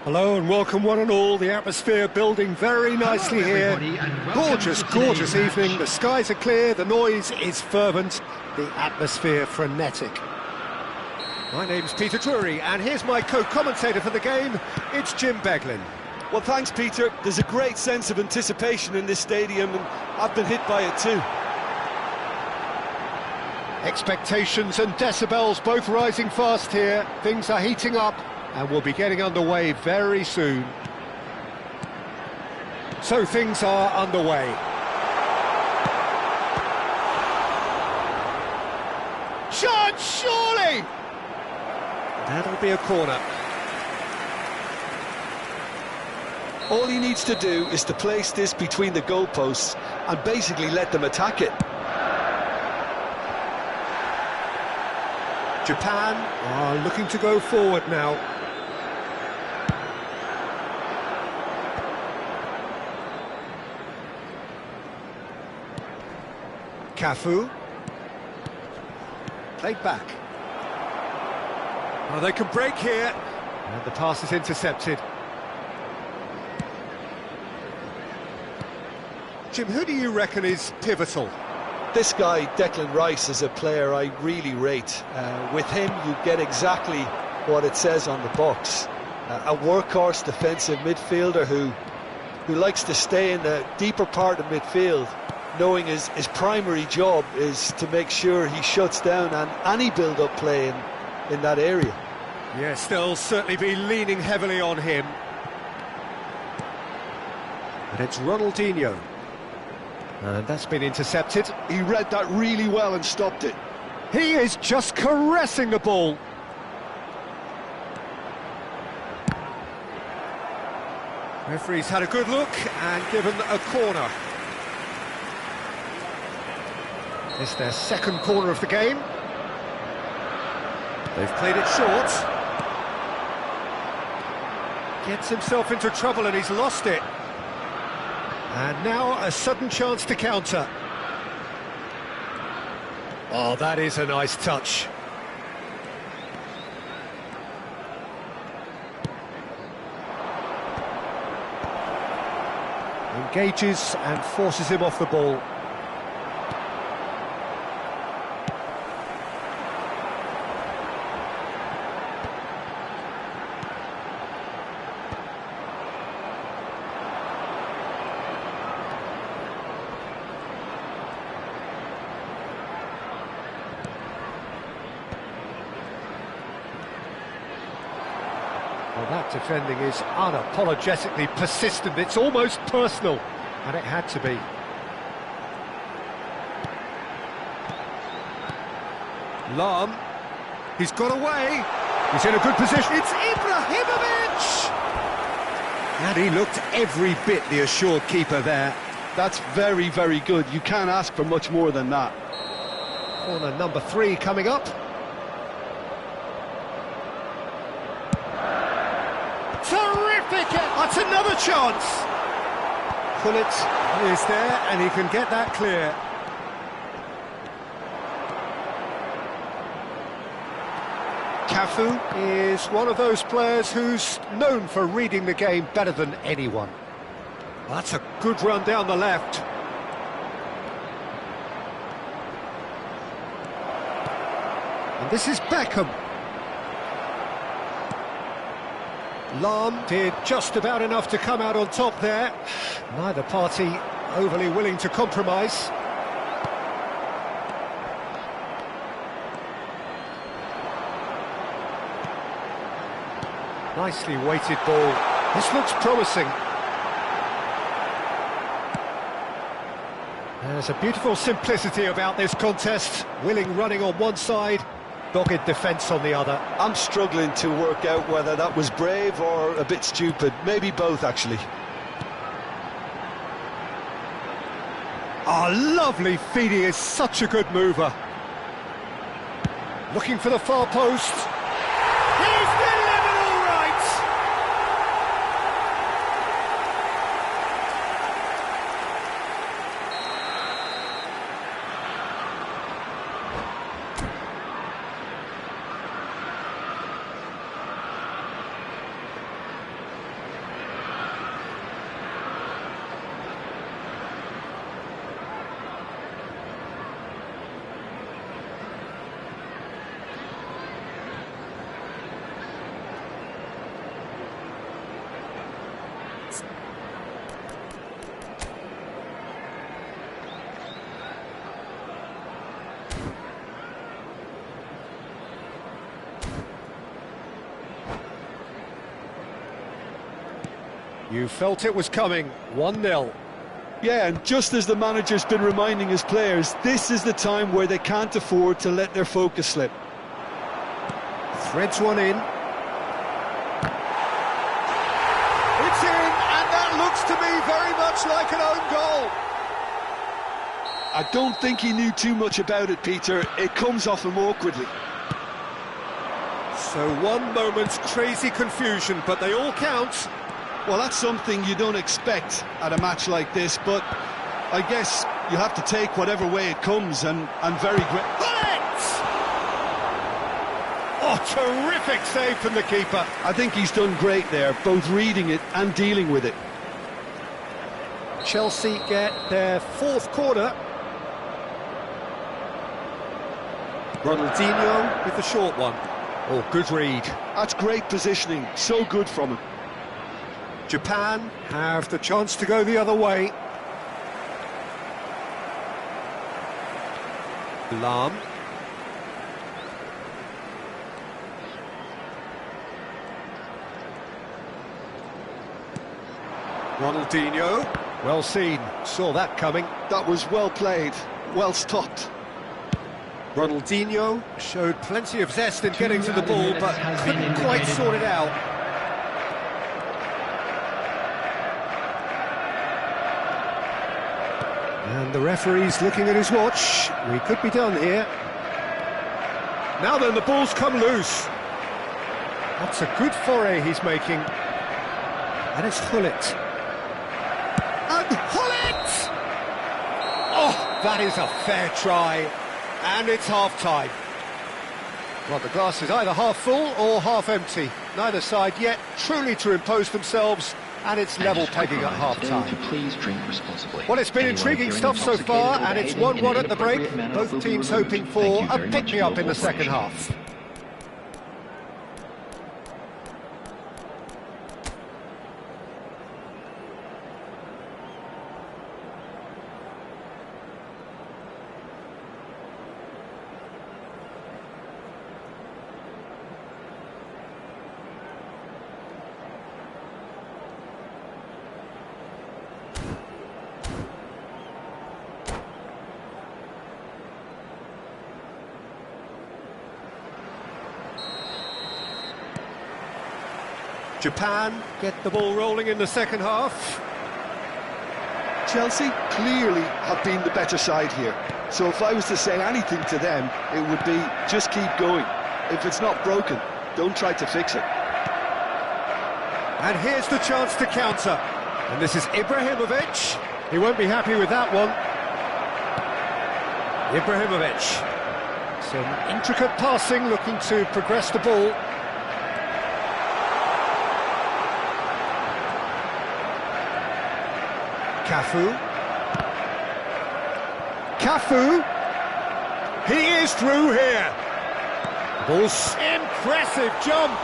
Hello and welcome one and all. The atmosphere building very nicely here. Gorgeous, gorgeous evening. The skies are clear, the noise is fervent, the atmosphere frenetic. My name's Peter Drury and here's my co-commentator for the game. It's Jim Beglin. Well, thanks, Peter. There's a great sense of anticipation in this stadium and I've been hit by it too. Expectations and decibels both rising fast here. Things are heating up and we'll be getting underway very soon. So things are underway. Shot, surely! That'll be a corner. All he needs to do is to place this between the goalposts and basically let them attack it. Japan are looking to go forward now. Cafu. Played back. Oh, they can break here. And the pass is intercepted. Jim, who do you reckon is pivotal? This guy, Declan Rice, is a player I really rate. With him, you get exactly what it says on the box. A workhorse defensive midfielder who likes to stay in the deeper part of midfield, knowing his primary job is to make sure he shuts down any build-up play in that area. Yes, they'll certainly be leaning heavily on him. And it's Ronaldinho. And that's been intercepted. He read that really well and stopped it. He is just caressing the ball. Referee's had a good look and given a corner. It's their second corner of the game. They've played it short. Gets himself into trouble and he's lost it. And now a sudden chance to counter. Oh, that is a nice touch. Engages and forces him off the ball. Well, that defending is unapologetically persistent. It's almost personal, and it had to be. Lahm, he's got away. He's in a good position. It's Ibrahimovic! And he looked every bit the assured keeper there. That's very, very good. You can't ask for much more than that. Corner number 3 coming up. Terrific! That's another chance! Gullit is there and he can get that clear. Cafu is one of those players who's known for reading the game better than anyone. That's a good run down the left. And this is Beckham. Lahm did just about enough to come out on top there. Neither party overly willing to compromise. Nicely weighted ball. This looks promising. There's a beautiful simplicity about this contest. Willing running on one side, dogged defence on the other. I'm struggling to work out whether that was brave or a bit stupid. Maybe both, actually. Oh, lovely feed. He is such a good mover. Looking for the far post. He's delivered all right! You felt it was coming, 1-0. Yeah, and just as the manager's been reminding his players, this is the time where they can't afford to let their focus slip. Threads one in. It's in, and that looks to me very much like an own goal. I don't think he knew too much about it, Peter. It comes off him awkwardly. So one moment's crazy confusion, but they all count. Well, that's something you don't expect at a match like this, but I guess you have to take whatever way it comes, and very great. Oh, terrific save from the keeper. I think he's done great there, both reading it and dealing with it. Chelsea get their fourth corner. Ronaldinho with the short one. Oh, good read. That's great positioning, so good from him. Japan have the chance to go the other way. Lahm. Ronaldinho. Well seen, saw that coming. That was well played, well stopped. Ronaldinho showed plenty of zest in getting to the ball, but couldn't quite sort it out. And the referee's looking at his watch. We could be done here. Now then, the ball's come loose. That's a good foray he's making. And it's Gullit. And Gullit! Oh, that is a fair try. And it's half-time. Well, the glass is either half full or half empty. Neither side yet truly to impose themselves, and it's level pegging at half-time. Please drink responsibly. Well, it's been intriguing stuff so far, and it's 1-1 at the break. Both teams hoping for a pick-me-up in the second half. Japan get the ball rolling in the second half. Chelsea clearly have been the better side here. So if I was to say anything to them, it would be just keep going. If it's not broken, don't try to fix it. And here's the chance to counter. And this is Ibrahimovic. He won't be happy with that one. Ibrahimovic. Some intricate passing, looking to progress the ball. Cafu. Cafu. He is through here. Ball's impressive jump.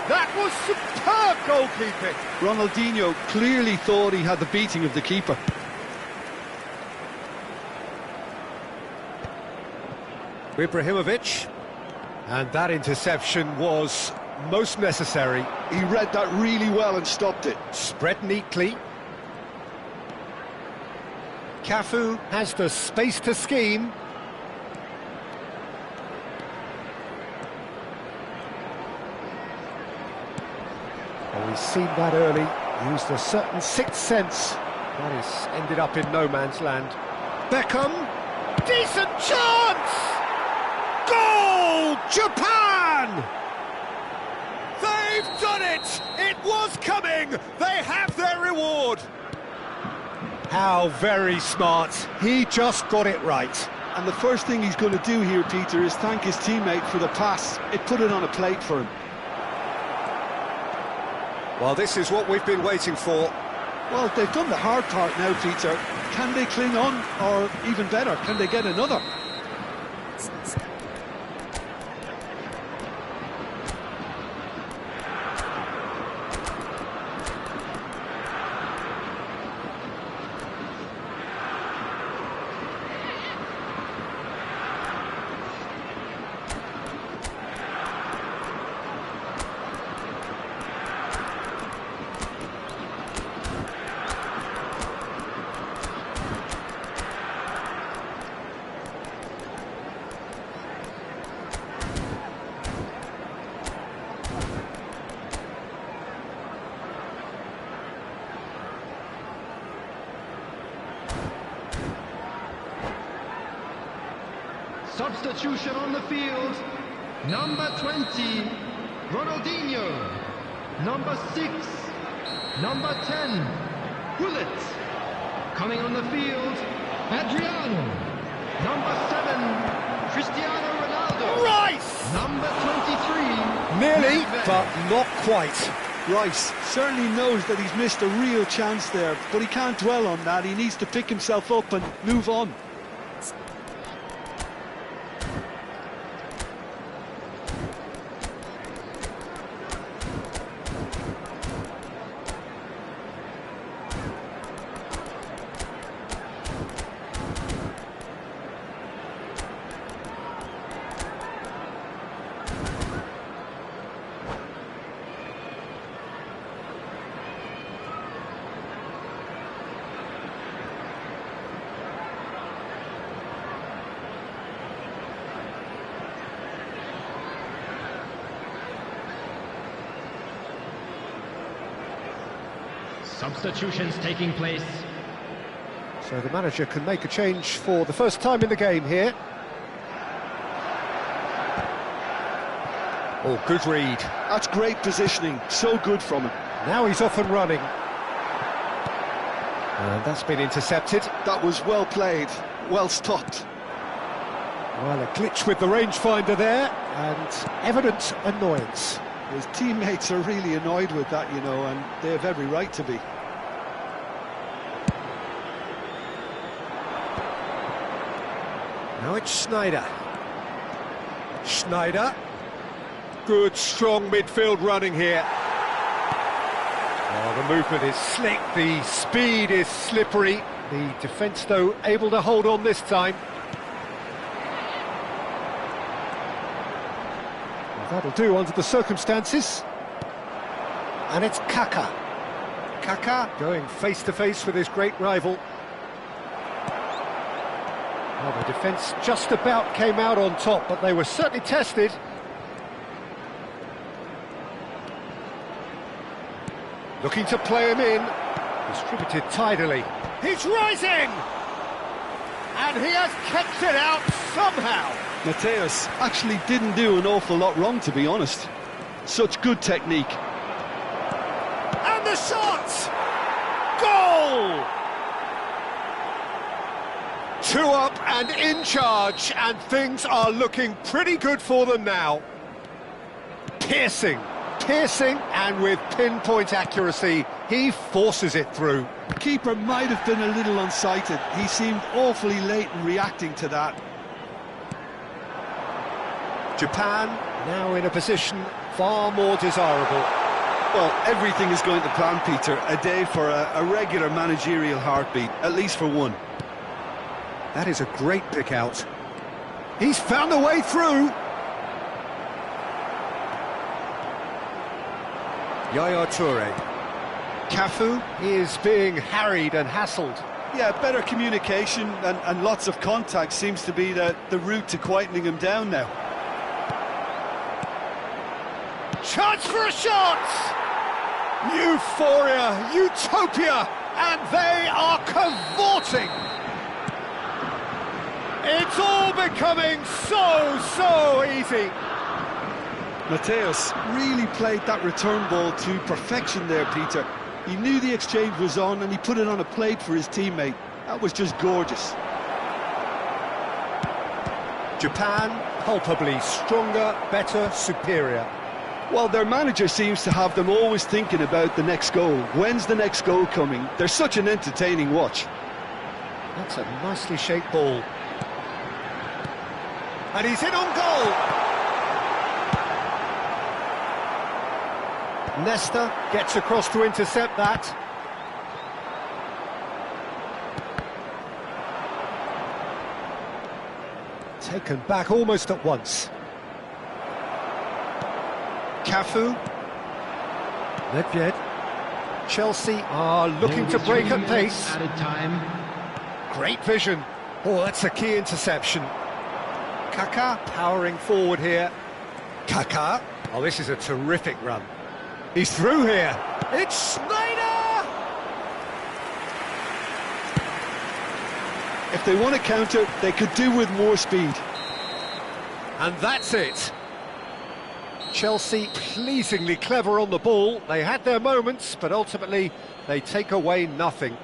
That was superb goalkeeping. Ronaldinho clearly thought he had the beating of the keeper. Ibrahimovic. And that interception was most necessary. He read that really well and stopped it. Spread neatly. Cafu has the space to scheme. Oh, we've seen that early. Used a certain sixth sense. That is ended up in no man's land. Beckham. Decent chance! Goal! Japan! They've done it! It was coming! They have their reward! How very smart. He just got it right. And the first thing he's going to do here, Peter, is thank his teammate for the pass. It put it on a plate for him. Well, this is what we've been waiting for. Well, they've done the hard part now, Peter. Can they cling on, or even better, can they get another? Substitution on the field. Number 20, Ronaldinho. Number 6, number 10, Gullit. Coming on the field, Adriano. Number 7, Cristiano Ronaldo. Rice! Number 23. Nearly, Nedved. but not quite. Rice certainly knows that he's missed a real chance there, but he can't dwell on that. He needs to pick himself up and move on. Substitutions taking place. So the manager can make a change for the first time in the game here. Oh, good read. That's great positioning, so good from him. Now he's off and running. And that's been intercepted. That was well played, well stopped. Well, a glitch with the rangefinder there, and evident annoyance. His teammates are really annoyed with that, you know, and they have every right to be. Now it's Schneider. Schneider. Good, strong midfield running here. Oh, the movement is slick, the speed is slippery. The defence, though, able to hold on this time. Well, that'll do under the circumstances. And it's Kaka. Kaka going face-to-face with his great rival. Well, the defence just about came out on top, but they were certainly tested. Looking to play him in. Distributed tidily. He's rising! And he has kept it out somehow. Mateus actually didn't do an awful lot wrong, to be honest. Such good technique. And the shot! Goal! 2 up and in charge, and things are looking pretty good for them now. Piercing, and with pinpoint accuracy, he forces it through. The keeper might have been a little unsighted. He seemed awfully late in reacting to that. Japan now in a position far more desirable. Well, everything is going to plan, Peter. A day for a regular managerial heartbeat, at least for one. That is a great pick out. He's found a way through. Yaya Toure. Cafu is being harried and hassled. Yeah, better communication and lots of contact seems to be the route to quietening him down now. Chance for a shot! Euphoria, utopia, and they are cavorting. It's all becoming so easy. Mateus really played that return ball to perfection there, Peter. He knew the exchange was on and he put it on a plate for his teammate. That was just gorgeous. Japan, palpably stronger, better, superior. Well, their manager seems to have them always thinking about the next goal. When's the next goal coming? They're such an entertaining watch. That's a nicely shaped ball. And he's in on goal. Nesta gets across to intercept that. Taken back almost at once. Cafu. Nedved. Chelsea are looking to break at pace. Added time. Great vision. Oh, that's a key interception. Kaka powering forward here. Kaka. Oh, this is a terrific run. He's through here. It's Schneider! If they want to counter, they could do with more speed. And that's it. Chelsea pleasingly clever on the ball. They had their moments, but ultimately they take away nothing.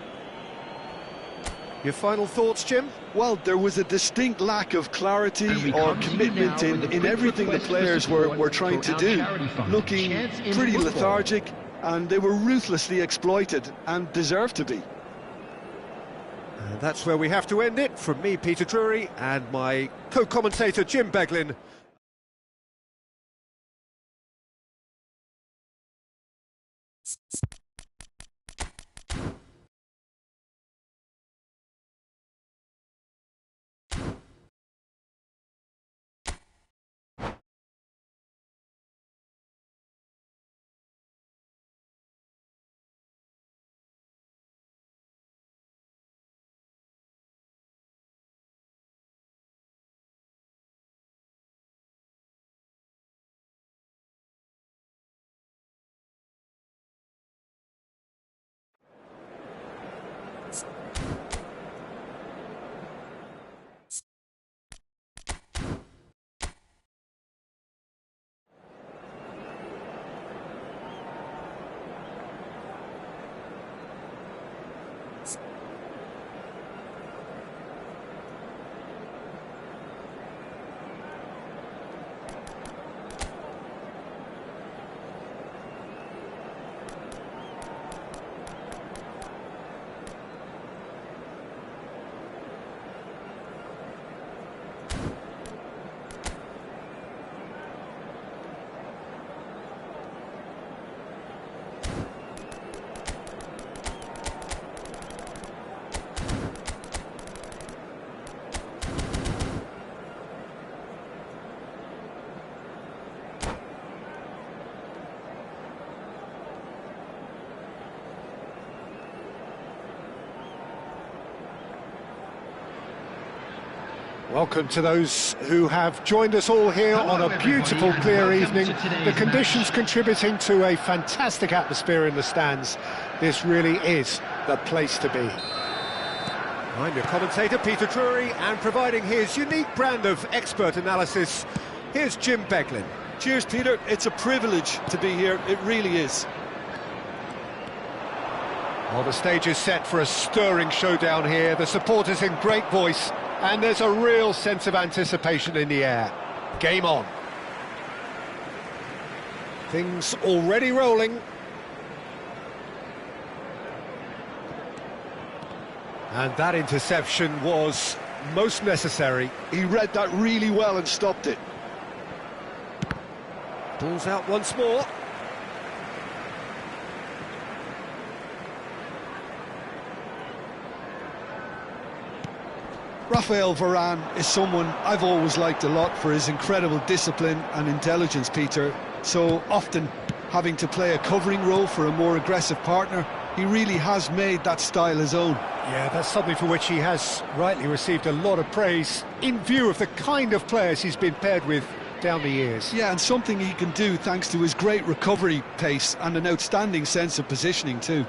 Your final thoughts, Jim? Well, there was a distinct lack of clarity or commitment in everything the players were trying to do. Looking pretty lethargic, and they were ruthlessly exploited and deserved to be. And that's where we have to end it. From me, Peter Drury, and my co-commentator, Jim Beglin. Welcome to those who have joined us all here on a beautiful, clear evening. The conditions contributing to a fantastic atmosphere in the stands. This really is the place to be. I'm your commentator, Peter Drury, and providing his unique brand of expert analysis, here's Jim Beglin. Cheers, Peter. It's a privilege to be here. It really is. Well, the stage is set for a stirring showdown here. The supporters in great voice. And there's a real sense of anticipation in the air. Game on. Things already rolling. And that interception was most necessary. He read that really well and stopped it. Ball's out once more. Raphael Varane is someone I've always liked a lot for his incredible discipline and intelligence, Peter. So often having to play a covering role for a more aggressive partner, he really has made that style his own. Yeah, that's something for which he has rightly received a lot of praise in view of the kind of players he's been paired with down the years. Yeah, and something he can do thanks to his great recovery pace and an outstanding sense of positioning too.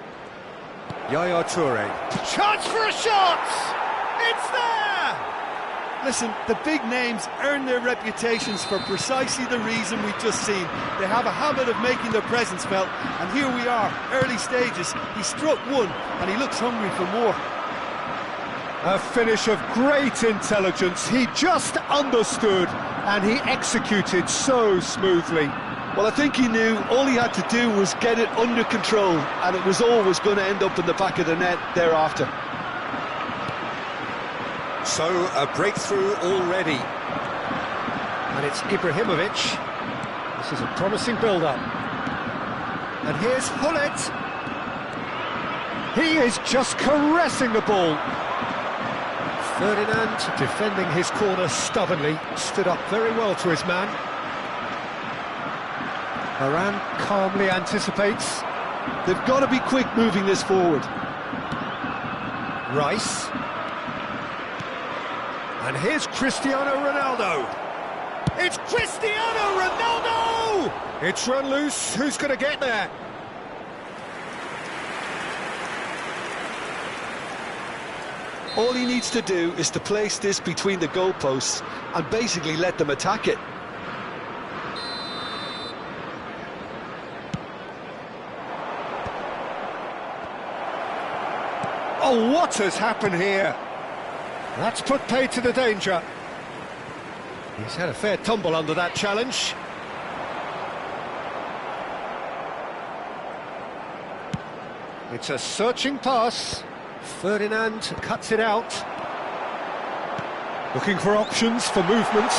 Yaya Toure. Chance for a shot! It's there! Listen, the big names earn their reputations for precisely the reason we've just seen. They have a habit of making their presence felt, and here we are, early stages. He struck one, and he looks hungry for more. A finish of great intelligence. He just understood, and he executed so smoothly. Well, I think he knew all he had to do was get it under control, and it was always going to end up in the back of the net thereafter. So, a breakthrough already. And it's Ibrahimovic. This is a promising build-up. And here's Hullet. He is just caressing the ball. Ferdinand, defending his corner stubbornly, stood up very well to his man. Varane calmly anticipates. They've got to be quick moving this forward. Rice. And here's Cristiano Ronaldo. It's Cristiano Ronaldo! It's run loose. Who's going to get there? All he needs to do is to place this between the goalposts and basically let them attack it. Oh, what has happened here? That's put paid to the danger. He's had a fair tumble under that challenge. It's a searching pass. Ferdinand cuts it out. Looking for options for movement.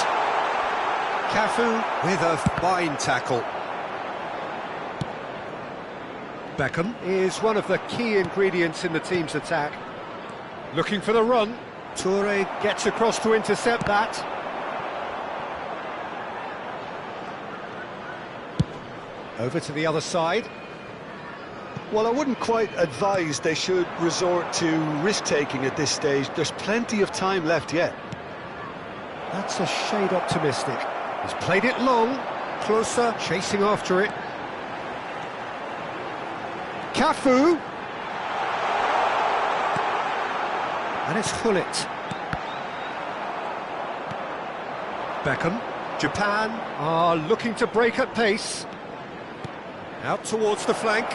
Cafu with a fine tackle. Beckham is one of the key ingredients in the team's attack. Looking for the run. Toure gets across to intercept that. Over to the other side. Well, I wouldn't quite advise they should resort to risk-taking at this stage. There's plenty of time left yet. That's a shade optimistic. He's played it long. Closer, chasing after it. Cafu. And it's Hullet. Beckham. Japan are looking to break at pace. Out towards the flank.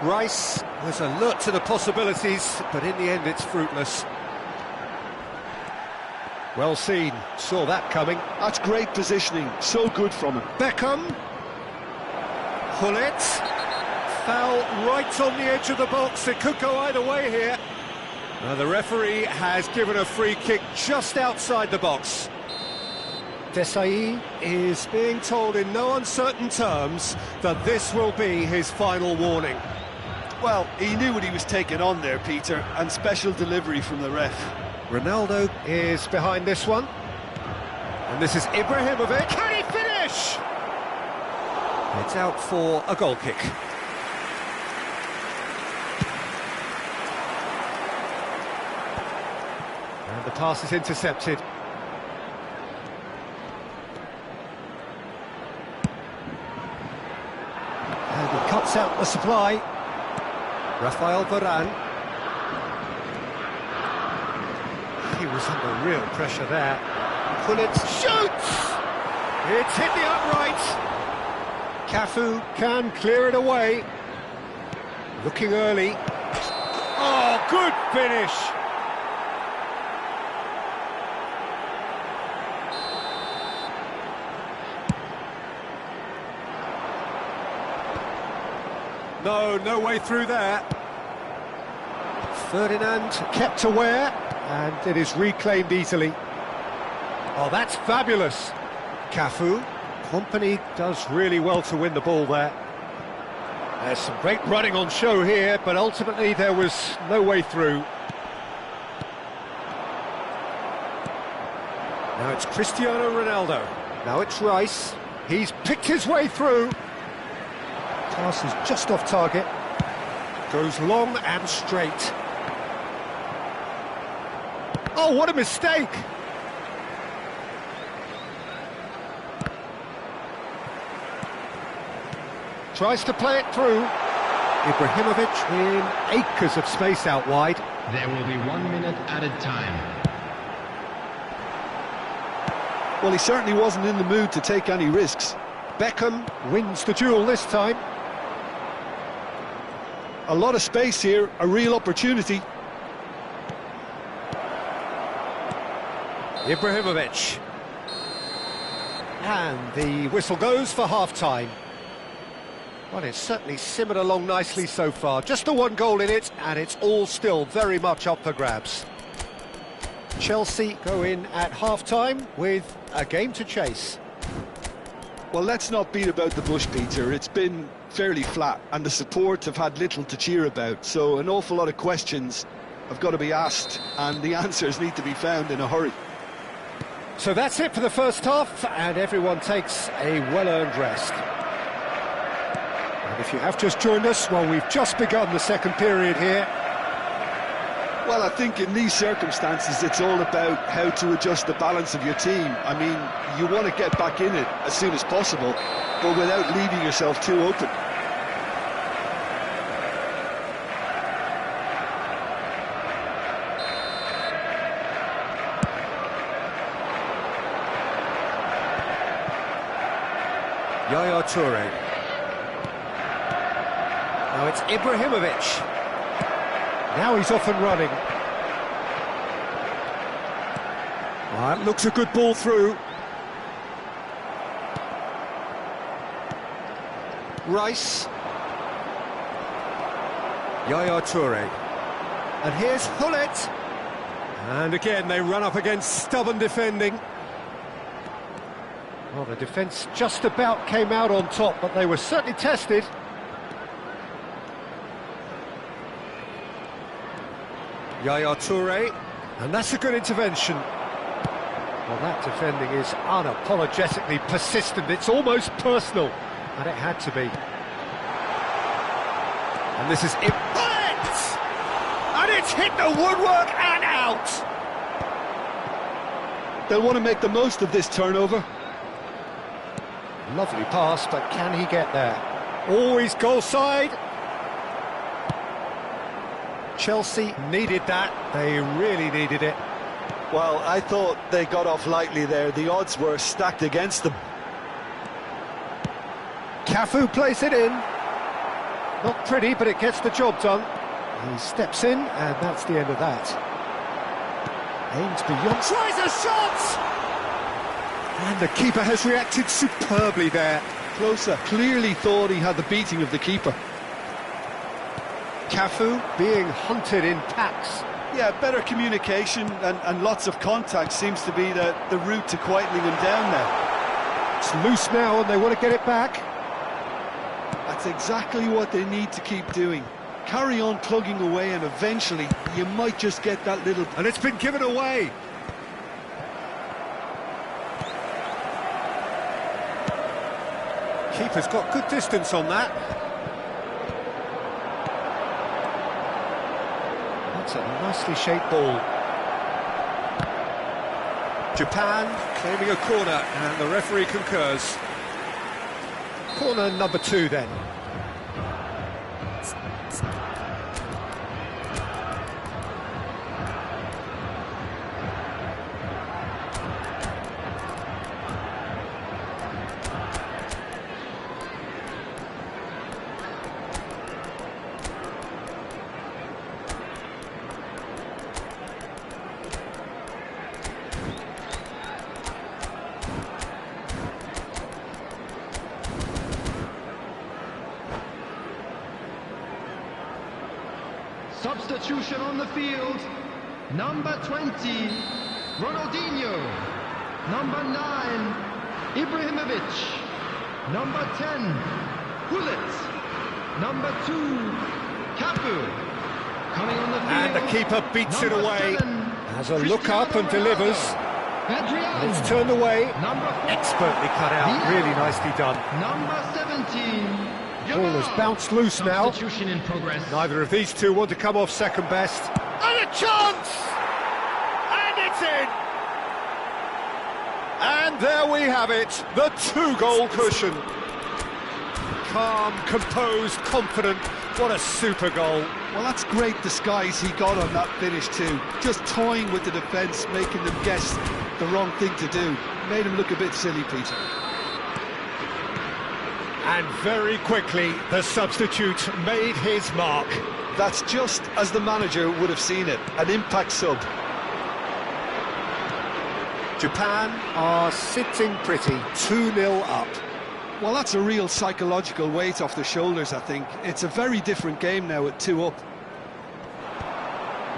Rice was alert to the possibilities, but in the end it's fruitless. Well seen, saw that coming. That's great positioning, so good from him. Beckham. Hullet. Foul right on the edge of the box, it could go either way here. Now the referee has given a free kick just outside the box. Desailly is being told in no uncertain terms that this will be his final warning. Well, he knew what he was taking on there, Peter, and special delivery from the ref. Ronaldo is behind this one. And this is Ibrahimovic. Can he finish? It's out for a goal kick. And the pass is intercepted. And he cuts out the supply. Rafael Varane. He was under real pressure there. Hullet shoots! It's hit the upright. Cafu can clear it away. Looking early. Oh, good finish! No way through there. Ferdinand kept aware, and it is reclaimed easily. Oh, that's fabulous. Cafu. Company does really well to win the ball there. There's some great running on show here, but ultimately there was no way through. Now it's Cristiano Ronaldo. Now it's Rice. He's picked his way through. Pass is just off target. Goes long and straight. Oh, what a mistake! Tries to play it through. Ibrahimovic in acres of space out wide. There will be 1 minute added time. Well, he certainly wasn't in the mood to take any risks. Beckham wins the duel this time. A lot of space here, a real opportunity. Ibrahimovic. And the whistle goes for half-time. Well, it's certainly simmered along nicely so far. Just the one goal in it, and it's all still very much up for grabs. Chelsea go in at half-time with a game to chase. Well, let's not beat about the bush, Peter. It's been fairly flat, and the support have had little to cheer about. So an awful lot of questions have got to be asked, and the answers need to be found in a hurry. So that's it for the first half, and everyone takes a well-earned rest. And if you have just joined us, well, we've just begun the second period here. Well, I think in these circumstances, it's all about how to adjust the balance of your team. I mean, you want to get back in it as soon as possible, but without leaving yourself too open. Yaya Toure. Now it's Ibrahimovic. Now he's off and running. That looks a good ball through. Rice. Yaya Toure. And here's Hullet. And again they run up against stubborn defending. Well, the defence just about came out on top, but they were certainly tested. Yaya Toure. And that's a good intervention. Well, that defending is unapologetically persistent. It's almost personal. And it had to be. And this is it. And it's hit the woodwork and out. They'll want to make the most of this turnover. Lovely pass, but can he get there? Always goal side. Chelsea needed that. They really needed it. Well, I thought they got off lightly there. The odds were stacked against them. Cafu plays it in. Not pretty, but it gets the job done. He steps in, and that's the end of that. Aims beyond, tries a shot! And the keeper has reacted superbly there. Klose clearly thought he had the beating of the keeper. Cafu being hunted in packs. Yeah, better communication and lots of contact seems to be the route to quietening him down there. It's loose now, and they want to get it back. That's exactly what they need to keep doing. Carry on plugging away, and eventually you might just get that little... And it's been given away. Keeper's got good distance on that. That's a nicely shaped ball. Japan claiming a corner, and the referee concurs. Corner number 2 then. Substitution on the field. Number 20, Ronaldinho. Number 9, Ibrahimovic. Number 10, Hullet. Number 2, Cafu. Coming on the field. And the keeper beats it away. 7, Has a look up and delivers. Adrian. It's turned away. Number 4, Expertly cut out. Really nicely done. Number 17. Ball has bounced loose now. Substitution in progress. Neither of these two want to come off second best. And a chance! And it's in! And there we have it, the 2-goal cushion. Calm, composed, confident. What a super goal. Well, that's great disguise he got on that finish too. Just toying with the defence, making them guess the wrong thing to do. Made him look a bit silly, Peter. And very quickly, the substitute made his mark. That's just as the manager would have seen it, an impact sub. Japan are sitting pretty, 2-0 up. Well, that's a real psychological weight off the shoulders, I think. It's a very different game now at 2 up.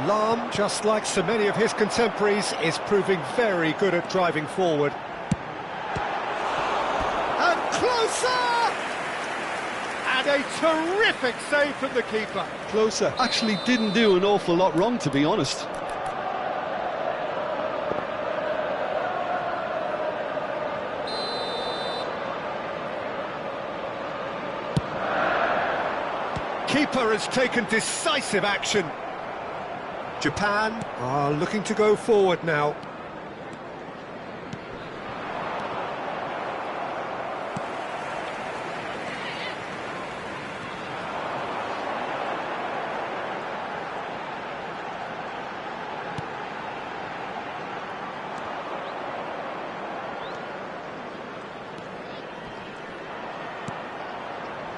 Lahm, just like so many of his contemporaries, is proving very good at driving forward. And closer! And a terrific save from the keeper. Klose actually didn't do an awful lot wrong, to be honest. Keeper has taken decisive action. Japan are looking to go forward now.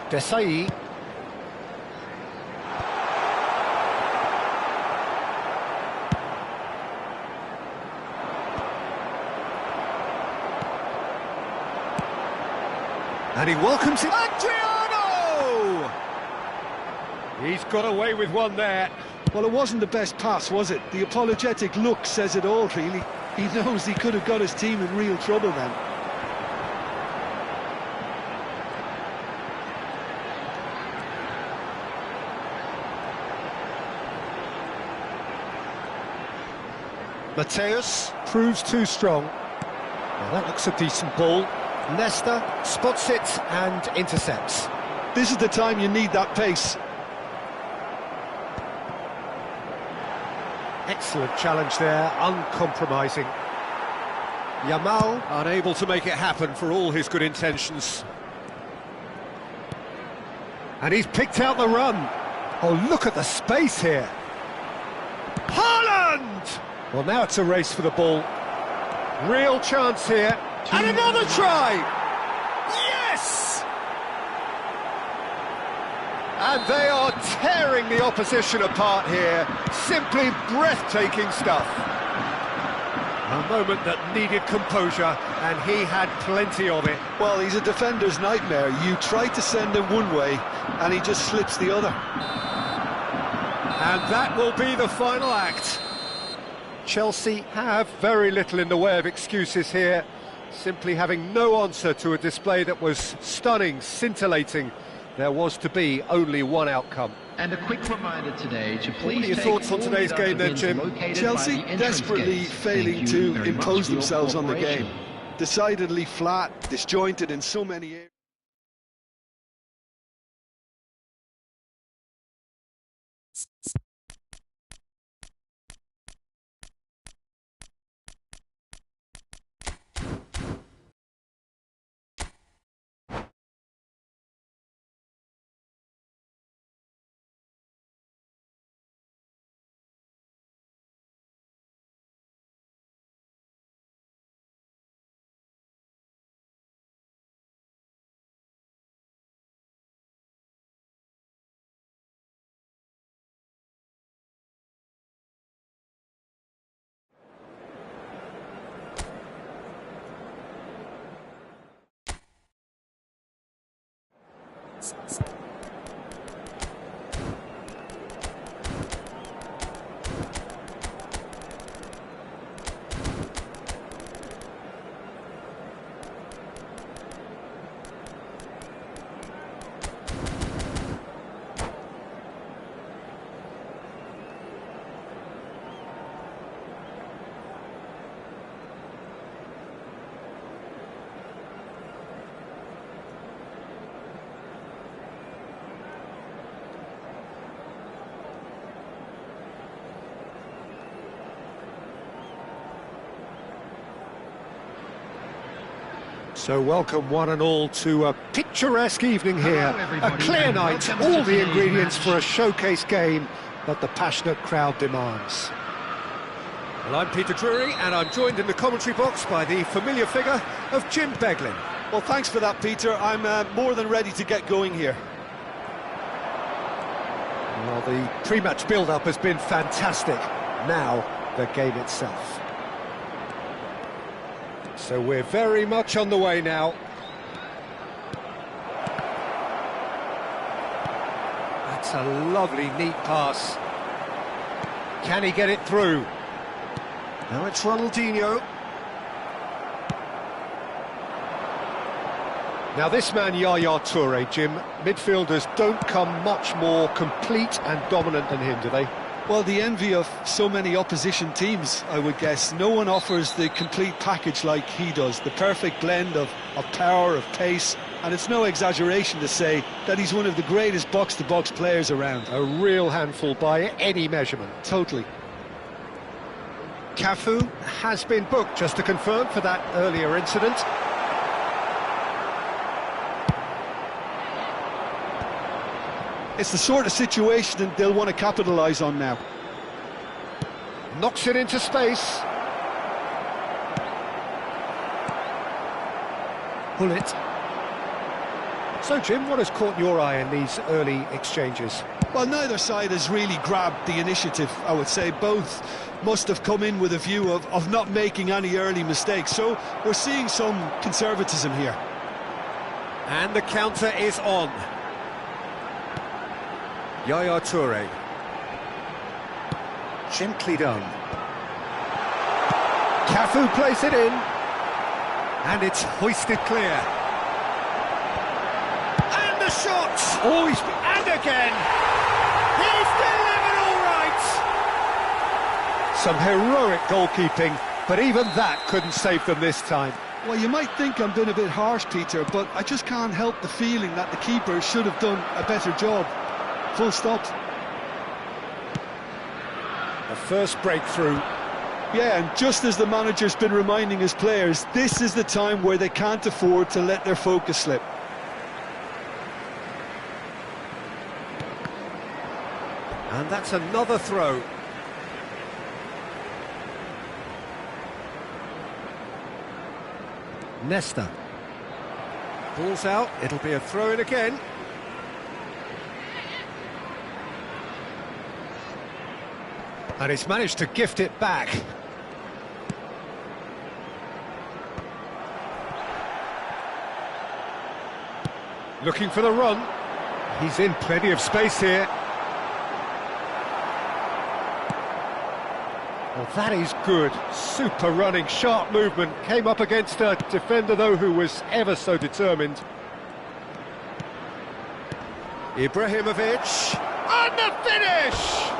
Desai. And he welcomes it. Adriano! He's got away with one there. Well, it wasn't the best pass, was it? The apologetic look says it all, really. He knows he could have got his team in real trouble then. Mateus proves too strong. Well, that looks a decent ball. Nesta spots it and intercepts. This is the time you need that pace. Excellent challenge there, uncompromising. Yamal unable to make it happen for all his good intentions. And he's picked out the run. Oh, look at the space here. Haaland! Well, now it's a race for the ball. Real chance here. And another try! Yes! And they are tearing the opposition apart here. Simply breathtaking stuff. A moment that needed composure, and he had plenty of it. Well, he's a defender's nightmare. You try to send him one way, and he just slips the other. And that will be the final act. Chelsea have very little in the way of excuses here, simply having no answer to a display that was stunning, scintillating. There was to be only one outcome. And a quick reminder today to please What are your thoughts on today's game then, Jim? Chelsea desperately failing to impose themselves on the game. Decidedly flat, disjointed in so many areas. So welcome one and all to a picturesque evening here. Hello, A clear and night, welcome all to the today's ingredients match. for a showcase game that the passionate crowd demands. Well, I'm Peter Drury, and I'm joined in the commentary box by the familiar figure of Jim Beglin. Well, thanks for that, Peter. I'm more than ready to get going here. Well, the pre-match build-up has been fantastic. Now, the game itself. So we're very much on the way now. That's a lovely, neat pass. Can he get it through? Now it's Ronaldinho. Now this man, Yaya Toure, Jim, midfielders don't come much more complete and dominant than him, do they? Well, the envy of so many opposition teams, I would guess. No one offers the complete package like he does, the perfect blend of power, of pace, and it's no exaggeration to say that he's one of the greatest box-to-box players around. A real handful by any measurement. Totally. Cafu has been booked, just to confirm, for that earlier incident. It's the sort of situation that they'll want to capitalise on now. Knocks it into space. Bullet. So, Jim, what has caught your eye in these early exchanges? Well, neither side has really grabbed the initiative, I would say. Both must have come in with a view of not making any early mistakes. So we're seeing some conservatism here. And the counter is on. Yaya Toure. Gently done. Cafu plays it in. And it's hoisted clear. And the shot! Oh, and again! He's delivered all right! Some heroic goalkeeping, but even that couldn't save them this time. Well, you might think I'm being a bit harsh, Peter, but I just can't help the feeling that the keeper should have done a better job. Full stop. The first breakthrough. Yeah, and just as the manager's been reminding his players, this is the time where they can't afford to let their focus slip. And that's another throw. Nesta. Ball's out, it'll be a throw-in again. And he's managed to gift it back. Looking for the run. He's in plenty of space here. Well, that is good. Super running, sharp movement. Came up against a defender, though, who was ever so determined. Ibrahimovic. And the finish!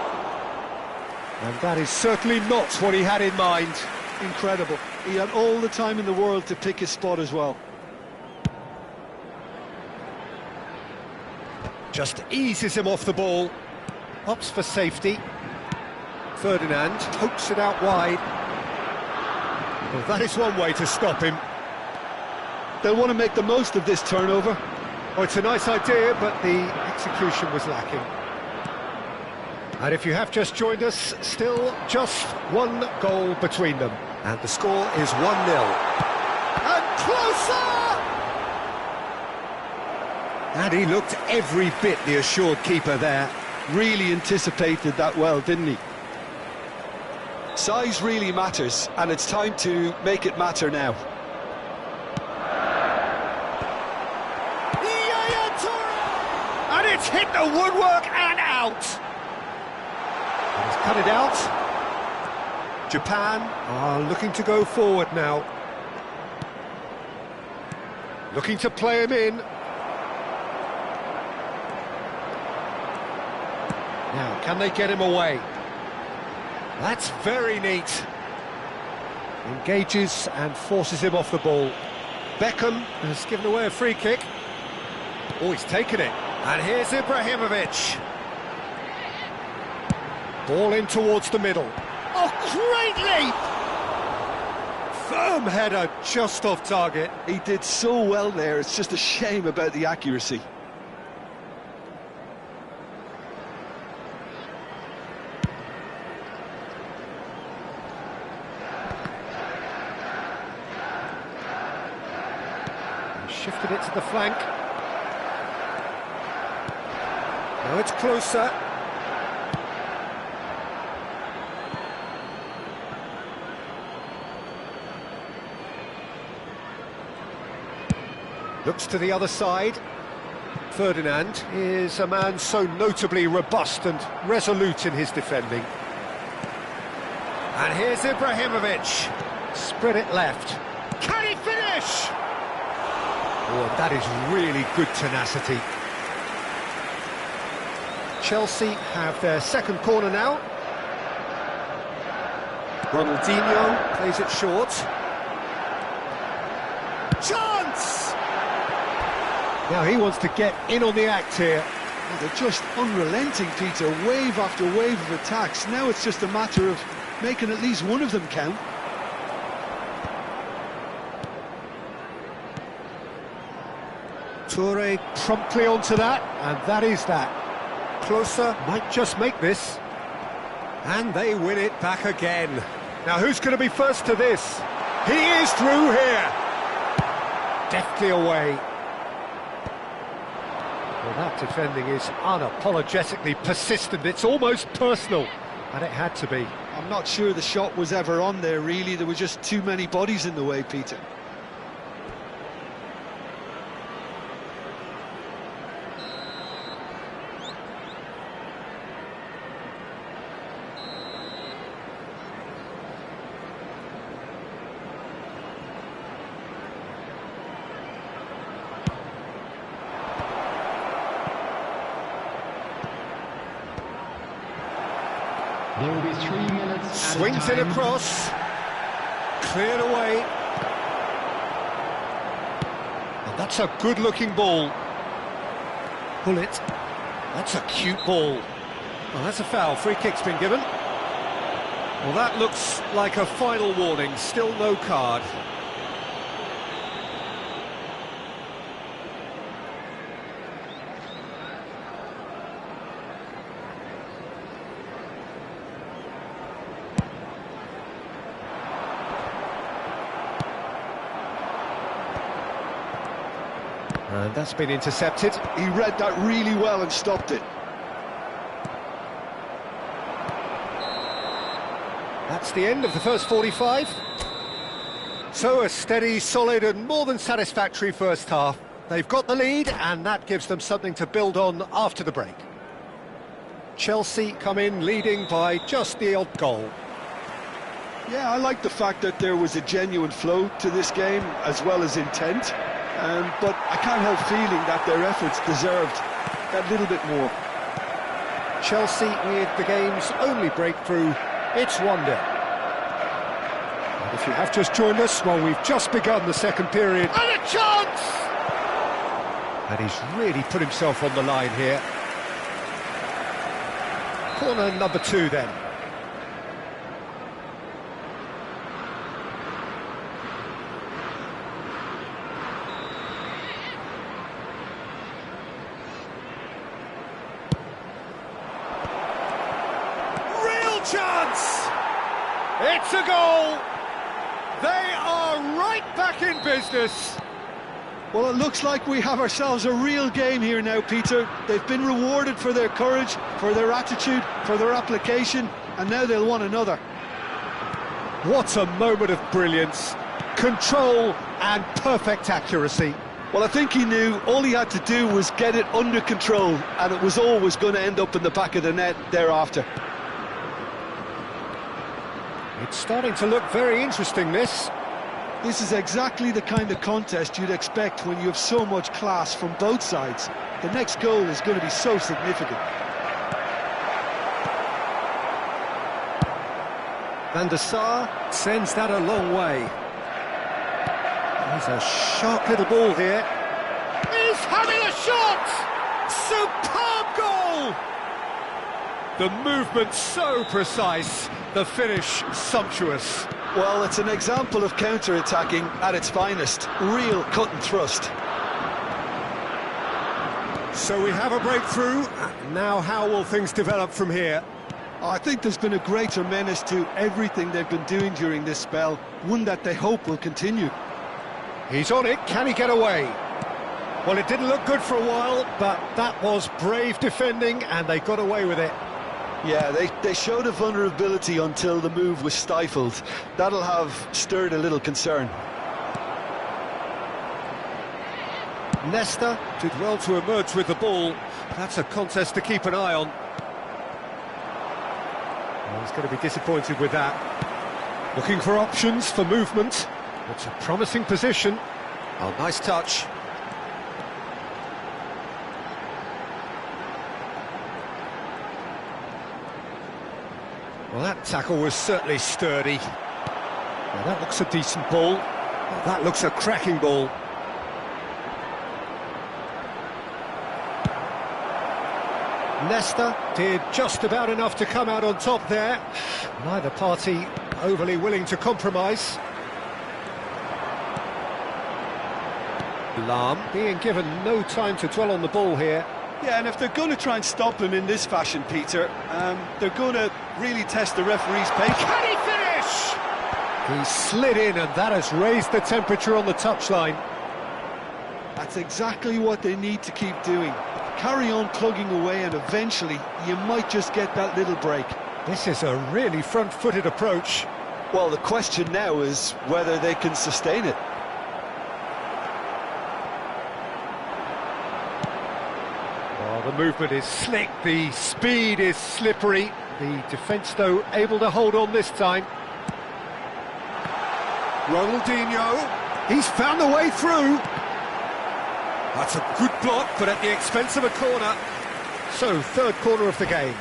And that is certainly not what he had in mind. Incredible. He had all the time in the world to pick his spot as well. Just eases him off the ball. Opts for safety. Ferdinand pokes it out wide. Well, that is one way to stop him. They'll want to make the most of this turnover. Oh, it's a nice idea, but the execution was lacking. And if you have just joined us, still just one goal between them. And the score is 1-0. And closer! And he looked every bit the assured keeper there. Really anticipated that well, didn't he? Size really matters, and it's time to make it matter now. Yaya Toure! And it's hit the woodwork and out! And he's cut it out. Japan are looking to go forward now. Looking to play him in. Now, can they get him away? That's very neat. Engages and forces him off the ball. Beckham has given away a free kick. Oh, he's taken it. And here's Ibrahimovic. Ball in towards the middle. Oh, great leap! Firm header just off target. He did so well there, it's just a shame about the accuracy. Shifted it to the flank. Now it's closer. Looks to the other side. Ferdinand is a man so notably robust and resolute in his defending. And here's Ibrahimovic. Spread it left. Can he finish? Oh, that is really good tenacity. Chelsea have their second corner now. Ronaldinho plays it short. Chance! Now he wants to get in on the act here. Well, they're just unrelenting, Peter. Wave after wave of attacks. Now it's just a matter of making at least one of them count. Toure promptly onto that, and that is that. Closer might just make this. And they win it back again. Now who's going to be first to this? He is through here. Deftly away. Well, that defending is unapologetically persistent. It's almost personal, and it had to be. I'm not sure the shot was ever on there, really. There were just too many bodies in the way, Peter. There will be 3 minutes. Swings it across. Cleared away. And that's a good-looking ball. Pull it. That's a cute ball. Well, that's a foul. Free kick's been given. Well, that looks like a final warning. Still no card. And that's been intercepted. He read that really well and stopped it. That's the end of the first 45. So a steady, solid and more than satisfactory first half. They've got the lead and that gives them something to build on after the break. Chelsea come in leading by just the odd goal. Yeah, I like the fact that there was a genuine flow to this game as well as intent. But I can't help feeling that their efforts deserved that little bit more. Chelsea with the game's only breakthrough, it's 1-0. And if you have just joined us, well, we've just begun the second period. And a chance! And he's really put himself on the line here. Corner number 2 then. Chance! It's a goal! They are right back in business. Well, it looks like we have ourselves a real game here now, Peter. They've been rewarded for their courage, for their attitude, for their application, and now they'll want another. What a moment of brilliance, control and perfect accuracy. Well, I think he knew all he had to do was get it under control, and it was always going to end up in the back of the net thereafter. It's starting to look very interesting, this. This is exactly the kind of contest you'd expect when you have so much class from both sides. The next goal is going to be so significant. Van der Sar sends that a long way. There's a sharp little ball here. He's having a shot! Superb goal! The movement so precise, the finish sumptuous. Well, it's an example of counter-attacking at its finest. Real cut and thrust. So we have a breakthrough. Now how will things develop from here? I think there's been a greater menace to everything they've been doing during this spell, one that they hope will continue. He's on it, can he get away? Well, it didn't look good for a while, but that was brave defending and they got away with it. Yeah, they showed a vulnerability until the move was stifled. That'll have stirred a little concern. Nesta did well to emerge with the ball. That's a contest to keep an eye on. Well, he's going to be disappointed with that. Looking for options for movement. It's a promising position. Oh, nice touch. Well, that tackle was certainly sturdy. Well, that looks a decent ball. Well, that looks a cracking ball. Nesta did just about enough to come out on top there. Neither party overly willing to compromise. Lahm being given no time to dwell on the ball here. Yeah, and if they're going to try and stop him in this fashion, Peter, they're going to really test the referee's patience. Can he finish? He slid in and that has raised the temperature on the touchline. That's exactly what they need to keep doing. Carry on plugging away and eventually you might just get that little break. This is a really front-footed approach. Well, the question now is whether they can sustain it. Well, the movement is slick, the speed is slippery. The defence, though, able to hold on this time. Ronaldinho, he's found the way through. That's a good block, but at the expense of a corner. So, third corner of the game.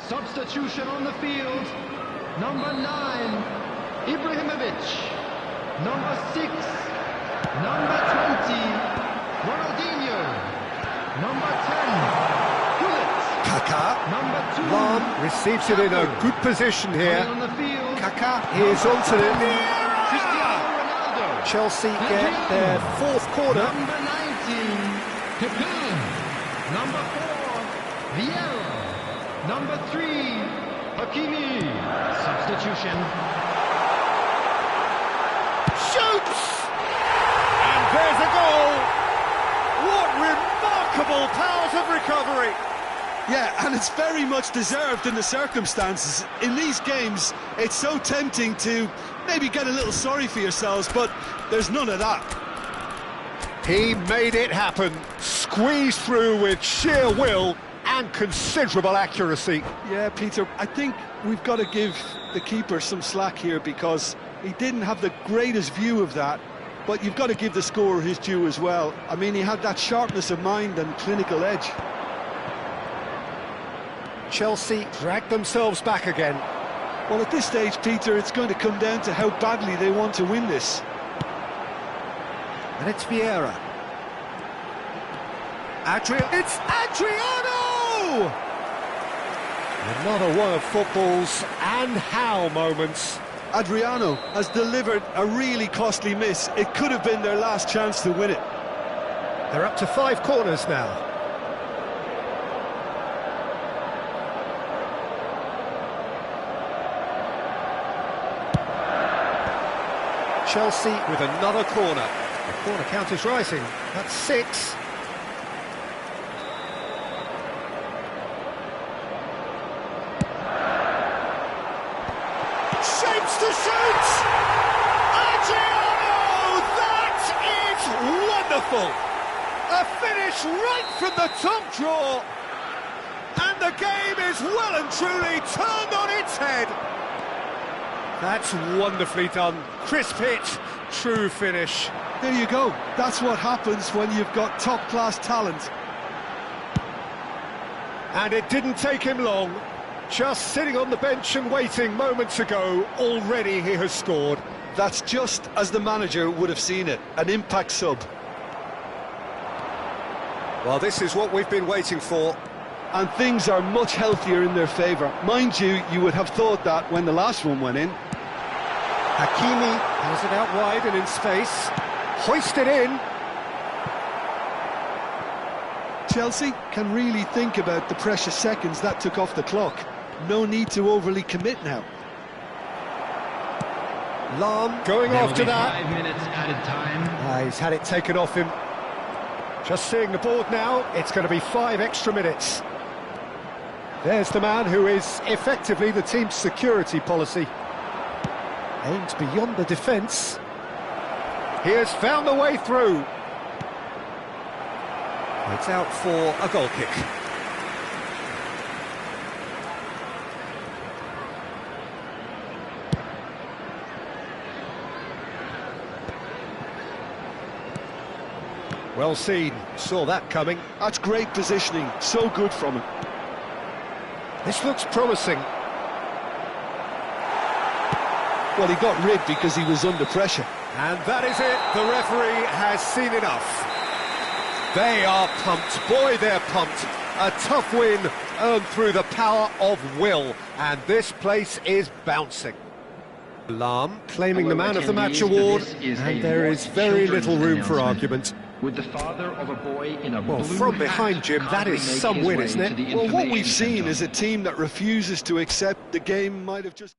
Substitution on the field. Number 9, Ibrahimovic. Number 6, number 20, Ronaldinho. Number 10, Gullit. Kaká. Number 2, Lahm receives it in a good position here. on the field. Kaká is onto it. Cristiano Ronaldo. Chelsea get their fourth corner. Number 19, Pepe. Number 4, Vieira. Number 3, Hakimi. Substitution. Shoots! And there's a goal! What remarkable powers of recovery! Yeah, and it's very much deserved in the circumstances. In these games, it's so tempting to maybe get a little sorry for yourselves, but there's none of that. He made it happen, squeezed through with sheer will and considerable accuracy. Yeah, Peter, I think we've got to give the keeper some slack here because he didn't have the greatest view of that, but you've got to give the scorer his due as well. I mean, he had that sharpness of mind and clinical edge. Chelsea dragged themselves back again. Well, at this stage, Peter, it's going to come down to how badly they want to win this. And it's Vieira. It's Adriano! Another one of football's and how moments. Adriano has delivered a really costly miss. It could have been their last chance to win it. They're up to 5 corners now. Chelsea with another corner. The corner count is rising. That's 6. Shapes to shoot! Adriano! That is wonderful! A finish right from the top draw. And the game is well and truly turned on its head. That's wonderfully done. Crisp hit, true finish. There you go. That's what happens when you've got top-class talent. And it didn't take him long. Just sitting on the bench and waiting moments ago, already he has scored. That's just as the manager would have seen it, an impact sub. Well, this is what we've been waiting for. And things are much healthier in their favour. Mind you, you would have thought that when the last one went in. Hakimi has it out wide and in space. Hoisted in. Chelsea can really think about the precious seconds that took off the clock. No need to overly commit now. Lahm going There will after be that. 5 minutes added time. He's had it taken off him. Just seeing the board now, it's going to be 5 extra minutes. There's the man who is effectively the team's security policy. Aims beyond the defence. He has found the way through. It's out for a goal kick. Well seen, saw that coming. That's great positioning, so good from him. This looks promising. Well, he got ribbed because he was under pressure. And that is it. The referee has seen enough. They are pumped. Boy, they're pumped. A tough win earned through the power of will. And this place is bouncing. Lahm claiming the Man of the Match award. And there is very little room for argument. With the father of a boy in a Well, blue from behind, hat Jim, that is calmly some making win, his isn't way it? to the Well, what we've information seen centre. is a team that refuses to accept the game might have just...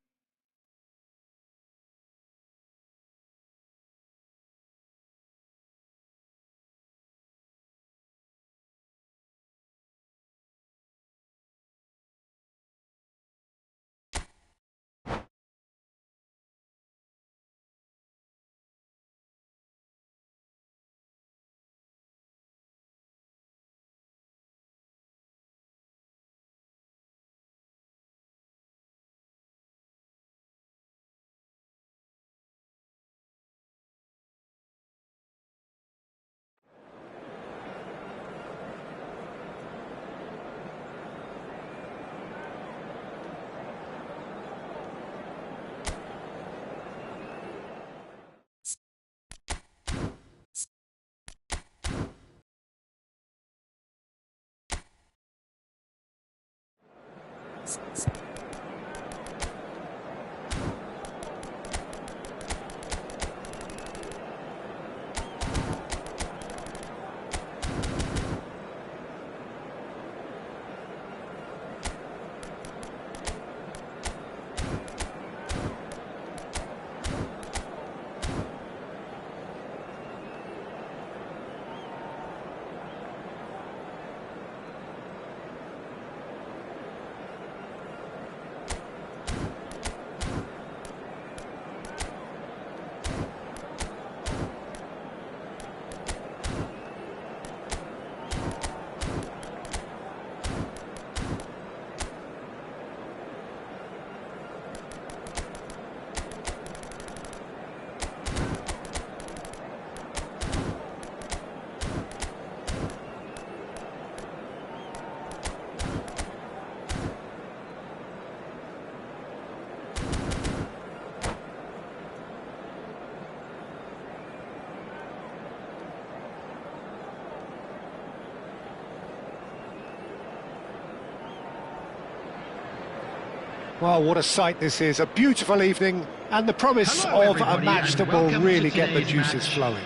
Well, what a sight this is. A beautiful evening and the promise Hello, of a everybody, match and that will welcome really to get the today's juices match. flowing.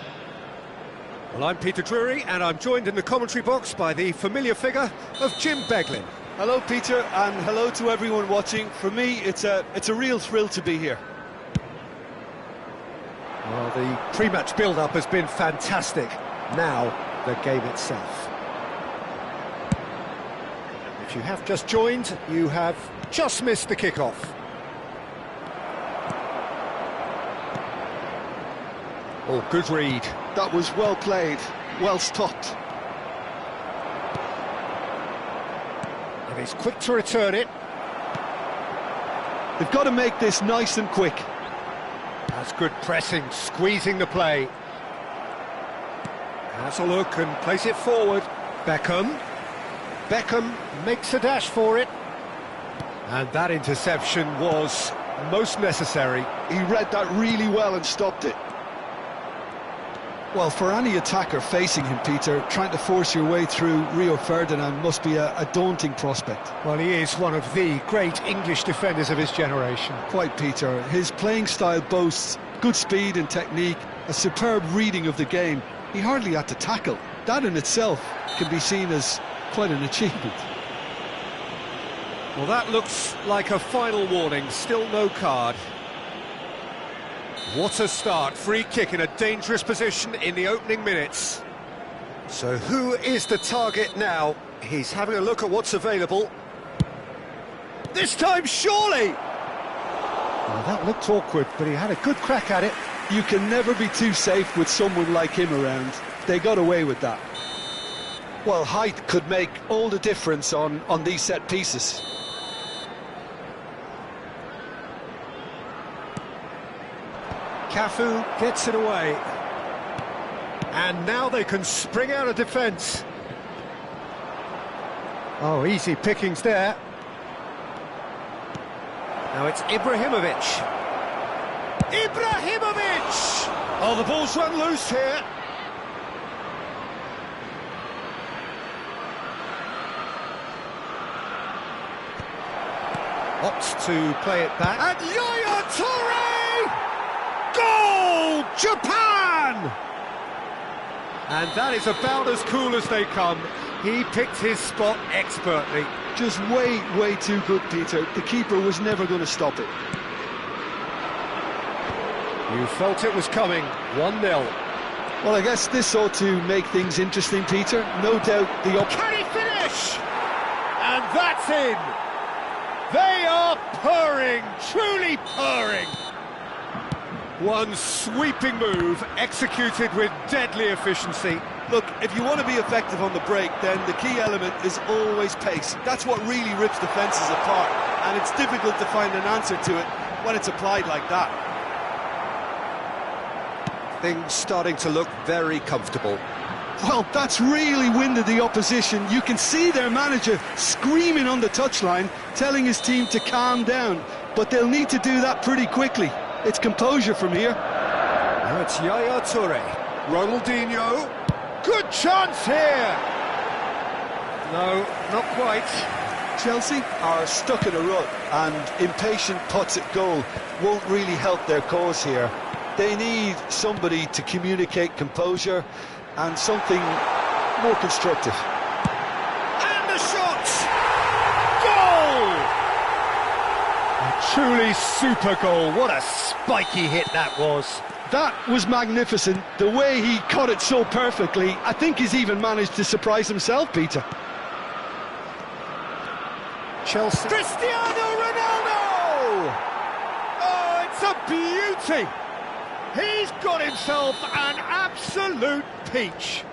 Well, I'm Peter Drury and I'm joined in the commentary box by the familiar figure of Jim Beglin. Hello, Peter, and hello to everyone watching. For me, it's a real thrill to be here. Well, the pre-match build-up has been fantastic. Now, the game itself. If you have just joined, you have just missed the kick-off. Oh, good read. That was well played, well stopped. And he's quick to return it. They've got to make this nice and quick. That's good pressing, squeezing the play. Has a look and plays it forward. Beckham. Beckham makes a dash for it. And that interception was most necessary. He read that really well and stopped it. Well, for any attacker facing him, Peter, trying to force your way through Rio Ferdinand must be a daunting prospect. Well, he is one of the great English defenders of his generation. Quite, Peter. His playing style boasts good speed and technique, a superb reading of the game. He hardly had to tackle. That in itself can be seen as quite an achievement. Well, that looks like a final warning. Still no card. What a start. Free kick in a dangerous position in the opening minutes. So who is the target now? He's having a look at what's available. This time, surely! Well, that looked awkward, but he had a good crack at it. You can never be too safe with someone like him around. They got away with that. Well, height could make all the difference on these set pieces. Cafu gets it away. And now they can spring out of defence. Oh, easy pickings there. Now it's Ibrahimovic. Ibrahimovic! Oh, the ball's run loose here. Opts to play it back. And Yaya Toure! Goal! Japan! And that is about as cool as they come. He picked his spot expertly. Just way too good, Peter. The keeper was never going to stop it. You felt it was coming. 1-0. Well, I guess this ought to make things interesting, Peter. No doubt the... Can he finish? And that's in! They are purring, truly purring. One sweeping move, executed with deadly efficiency. Look, if you want to be effective on the break, then the key element is always pace. That's what really rips defences apart, and it's difficult to find an answer to it when it's applied like that. Things starting to look very comfortable. Well, that's really winded the opposition. You can see their manager screaming on the touchline, telling his team to calm down, but they'll need to do that pretty quickly. It's composure from here. Now it's Yaya Toure. Ronaldinho. Good chance here! No, not quite. Chelsea are stuck in a rut, and impatient putts at goal won't really help their cause here. They need somebody to communicate composure and something more constructive. And the shot! Goal! A truly super goal. What a spiky hit that was. That was magnificent. The way he caught it so perfectly, I think he's even managed to surprise himself, Peter. Chelsea. Cristiano Ronaldo! Oh, it's a beauty! He's got himself an absolute peach.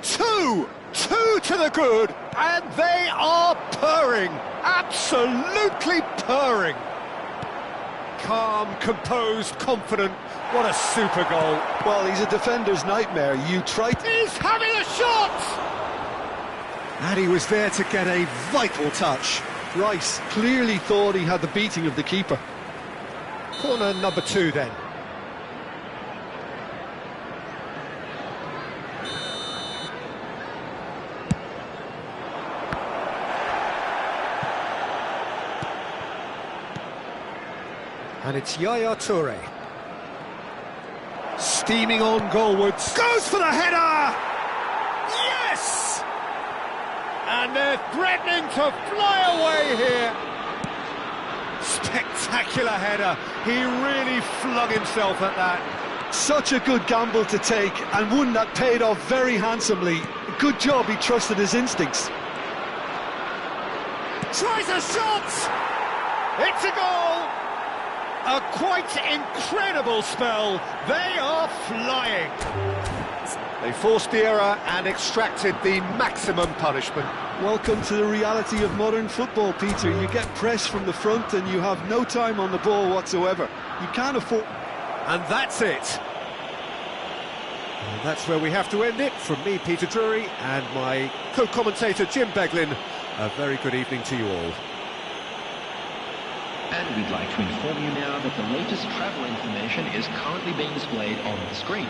Two to the good, and they are purring, absolutely purring. Calm, composed, confident. What a super goal. Well, he's a defender's nightmare. He's having a shot! And he was there to get a vital touch. Rice clearly thought he had the beating of the keeper. Corner number 2 then. And it's Yaya Toure. Steaming on goalwards. Goes for the header! Yes! And they're threatening to fly away here. Spectacular header. He really flung himself at that. Such a good gamble to take, and one that paid off very handsomely. Good job he trusted his instincts. Tries a shot! It's a goal! A quite incredible spell. They are flying. They forced the error and extracted the maximum punishment. Welcome to the reality of modern football, Peter. You get pressed from the front and you have no time on the ball whatsoever. You can't afford... And that's it. And that's where we have to end it. From me, Peter Drury, and my co-commentator, Jim Beglin. A very good evening to you all. And we'd like to inform you now that the latest travel information is currently being displayed on the screen.